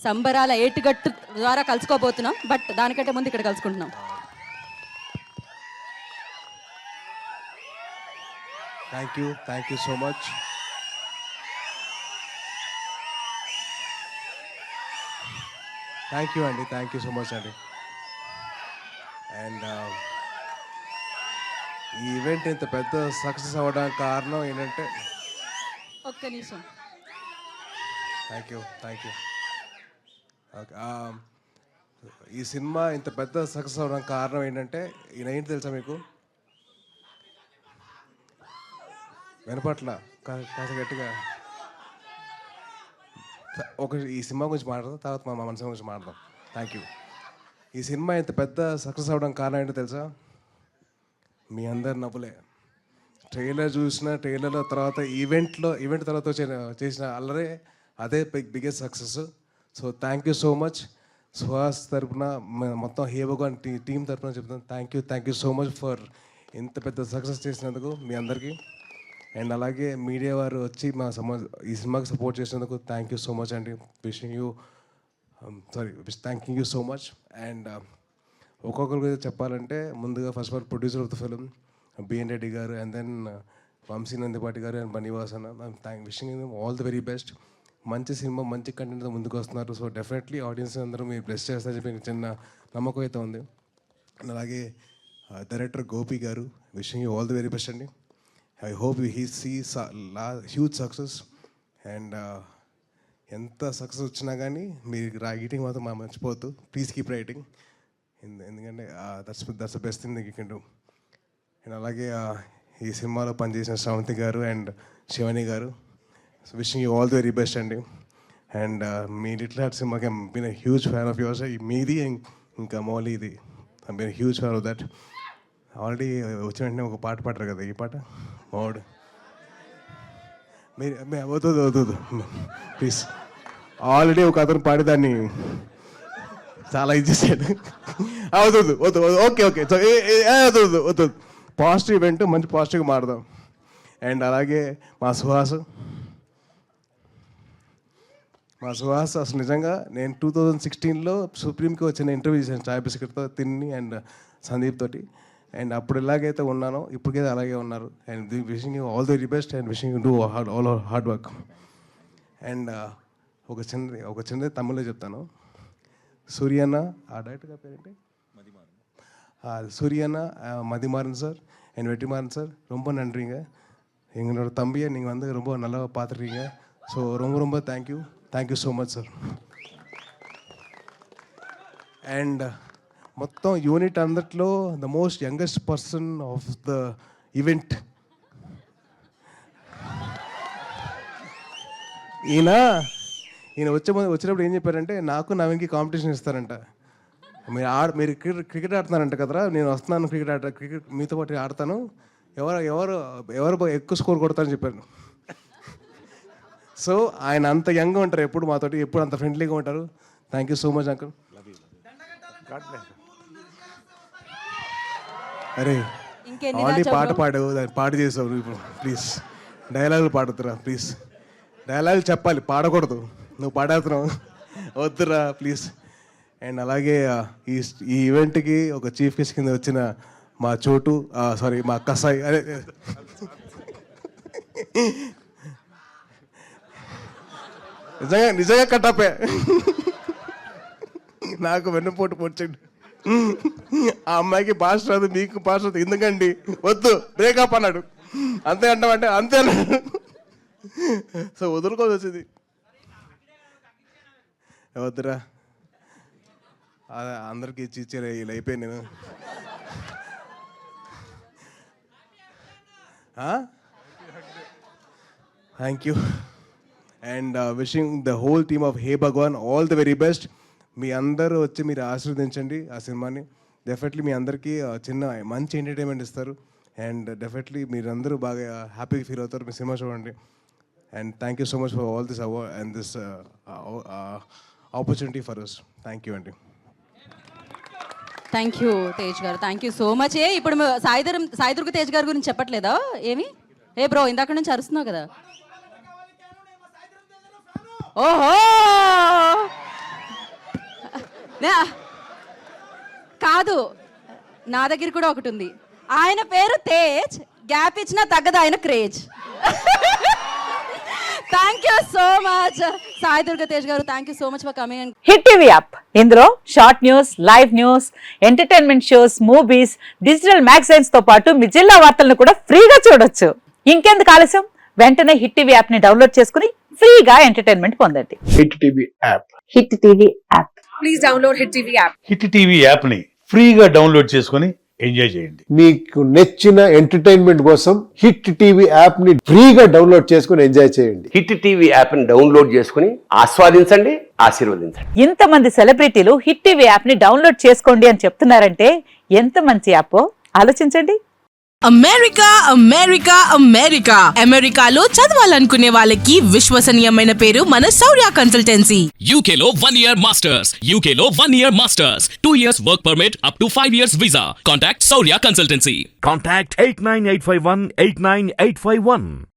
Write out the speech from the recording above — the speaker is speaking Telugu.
సంబరాల ఏటుగట్టు ద్వారా కలుసుకోబోతున్నాం. బట్ దానికంటే ముందు ఇక్కడ కలుసుకుంటున్నాం. Thank you so much. Thank you so much అండి. అండ్ ఈ ఈవెంట్ ఇంత పెద్ద సక్సెస్ అవ్వడానికి కారణం ఏంటంటే ఒక్క నిమిషం. Thank you okay. ఈ సినిమా ఇంత పెద్ద సక్సెస్ అవ్వడానికి కారణం ఏంటంటే ఈయన ఏంటి తెలుసా మీకు? వినపట్ల కాస్త గట్టిగా ఈ సినిమా గురించి మాట్లాడదాం, తర్వాత మా మనసు గురించి మాట్లాడదాం. Thank you. ఈ సినిమా ఇంత పెద్ద సక్సెస్ అవ్వడానికి కారణం ఏంటో తెలుసా? మీ అందరు నవ్వులే. ట్రైలర్ చూసిన ట్రైలర్లో తర్వాత ఈవెంట్ తర్వాత చేసిన అల్లరే అదే biggest success. So thank you so much. Suhas తరపున మొత్తం హేవగాన్ టీం తరపున చెప్తాను thank you so much for ఇంత పెద్ద సక్సెస్ చేసినందుకు మీ అందరికీ. అండ్ అలాగే మీడియా వారు వచ్చి ఈ సినిమాకి సపోర్ట్ చేసినందుకు థ్యాంక్ యూ సో మచ్ అండి. Thanking you so much. And ఒక్కొక్కరి గురించి చెప్పాలంటే ముందుగా first of all producer of the film B N Reddy గారు, అండ్ దెన్ వంశీ నందిపాటి గారు అండ్ బనీవాస్ అన్న. Wishing all the very best. మంచి సినిమా మంచి కంటెంట్తో ముందుకు వస్తున్నారు. సో డెఫినెట్లీ ఆడియన్స్ అందరూ మీరు బ్లెస్ చేస్తారని చెప్పి చిన్న నమ్మకం అయితే ఉంది. అండ్ అలాగే డైరెక్టర్ గోపి గారు, wishing you all the very best అండి. I hope he sees huge success. And ఎంత సక్సెస్ వచ్చినా కానీ మీరు రైటింగ్ మాత్రం మర్చిపోవద్దు. ప్లీజ్ కీప్ రైటింగ్, ఎందుకంటే that's the best thing you can do. And అలాగే ఈ సినిమాలో పనిచేసిన శ్రవంతి గారు అండ్ శివాని గారు, wishing you all the very best అండి. అండ్ మీ లిటిల్ హార్ట్ సినిమాకి been a huge fan of yours. మీది ఇంకా మౌలీది been a huge fan of that. Already వచ్చిన వెంటనే ఒక పాట పాడరు కదా, ఈ పాట మౌడ్ మీరు వద్దు ప్లీజ్. ఆల్రెడీ ఒక అతను పాడేదాన్ని చాలా ఇది చేశాడు. వద్దు ఓకే వద్దు. పాజిటివ్ ఈవెంట్, మంచి పాజిటివ్గా మాడదాం. అండ్ అలాగే మా సుహాస్ అసలు నిజంగా నేను 2016లో సుప్రీంకి వచ్చిన ఇంటర్వ్యూ చేశాను ఛాయ్ బిస్కెట్తో తిన్ని అండ్ సందీప్ తోటి. అండ్ అప్పుడు ఎలాగైతే ఉన్నానో ఇప్పటికైతే అలాగే ఉన్నారు. And wishing you all the very best and wishing you do all hard work. And ఒక చిన్నది తమిళ్లో చెప్తాను. సూర్యన్న, ఆ డైరెక్టర్ గారి పేరేంటి? சூரியண்ணா, மதிமாறன் சார் என் வெற்றிமாறன் சார், ரொம்ப நன்றிங்க. எங்களோட தம்பியை நீங்கள் வந்து ரொம்ப நல்லா பார்த்துருக்கீங்க. ஸோ ரொம்ப thank you so much sir. And మొత్తం యూనిట్ అందట్లో the most youngest person of the event ఈయన వచ్చినప్పుడు ఏం చెప్పారంటే, నాకు నవీన్కి కాంపిటీషన్ ఇస్తారంట. మీరు క్రికెట్ ఆడుతున్నారంట కదరా, నేను వస్తున్నాను క్రికెట్ మీతో పాటు ఆడతాను, ఎవరు ఎక్కువ స్కోర్ కొడతారని చెప్పారు. సో ఆయన అంత యంగ్గా ఉంటారు, ఎప్పుడు మాతోటి ఎప్పుడు అంత ఫ్రెండ్లీగా ఉంటారు. Thank you so much uncle. అరే ఆల్రెడీ పాడావు, దాన్ని పాడు చేసావు. ఇప్పుడు ప్లీజ్ డైలాగులు పాడుతురా, ప్లీజ్ డైలాగులు చెప్పాలి, పాడకూడదు. నువ్వు పాడేస్తున్నావు, వద్దురా ప్లీజ్. అండ్ అలాగే ఈ ఈవెంట్కి ఒక చీఫ్ గెస్ట్ కింద వచ్చిన మా చోటు, మా కసాయి, అదే నిజంగా కట్టపే నాకు వెన్నుపోటు పొడిచండి. ఆ అమ్మాయికి భాష రాదు, మీకు భాష రాదు, ఎందుకండి వద్దు బ్రేకప్ అన్నాడు. అంతే అంటామంటే అంతే అన్నాడు. సో వదులుకోవాల్సి వచ్చింది. వద్దురా, అందరికి ఇచ్చేలా ఇలా అయిపోయాను నేను. Thank you. And wishing the whole team of Hey Bhagavan all the very best. మీ అందరూ వచ్చి మీరు ఆశీర్వదించండి ఆ సినిమాని. డెఫినెట్లీ మీ అందరికీ చిన్న మంచి ఎంటర్టైన్మెంట్ ఇస్తారు. అండ్ డెఫినెట్లీ మీరందరూ బాగా హ్యాపీగా ఫీల్ అవుతారు మీ సినిమా చూడండి. And thank you so much for all this award and this opportunity for us. Thank you అండి. థ్యాంక్ యూ తేజ్ గారు, థ్యాంక్ యూ సో మచ్. ఇప్పుడు సాయిదుర్గ తేజ్ గారి గురించి చెప్పట్లేదా ఏమి? బ్రో ఇందాక నుంచి అరుస్తున్నావు కదా. ఓహో కాదు, నా దగ్గర కూడా ఒకటి ఉంది. ఆయన పేరు తేజ్, గ్యాప్ ఇచ్చినా తగ్గదు ఆయన craze. Thank you so much Sai Durga Tej గారు, thank you so much for coming. Hit TV app, ఇందులో short news, live news, entertainment shows, movies, digital magazines తో పాటు మీ జిల్లా వార్తలను కూడా ఫ్రీగా చూడొచ్చు. ఇంకెందుకు ఆలస్యం, వెంటనే హిట్ టీవీ యాప్ ని డౌన్లోడ్ చేసుకుని ఫ్రీగా ఎంటర్టైన్మెంట్ పొందండి. Hit TV app. Hit TV app. Please download hit TV app. Hit TV యాప్ని ఫ్రీగా డౌన్లోడ్ చేసుకొని ఎంజాయ్ చేయండి. మీకు నచ్చిన ఎంటర్టైన్మెంట్ కోసం హిట్ టీవీ యాప్ ని ఫ్రీగా డౌన్లోడ్ చేసుకుని ఎంజాయ్ చేయండి. హిట్ టీవీ యాప్ని డౌన్లోడ్ చేసుకుని ఆస్వాదించండి, ఆశీర్వదించండి. ఇంతమంది సెలబ్రిటీలు హిట్ టీవీ యాప్ ని డౌన్లోడ్ చేసుకోండి అని చెప్తున్నారంటే ఎంత మంచి యాప్ ఆలోచించండి. అమెరికా అమెరికా అమెరికా అమెరికాలో చదవాలనుకునే వాళ్ళకి విశ్వసనీయమైన పేరు మన శౌర్య కన్సల్టెన్సీ. UK లో 1 year masters. UK లో 1 year masters. 2 years work permit up to 5 years visa. Contact Saurya Consultancy. Contact 89851 89851.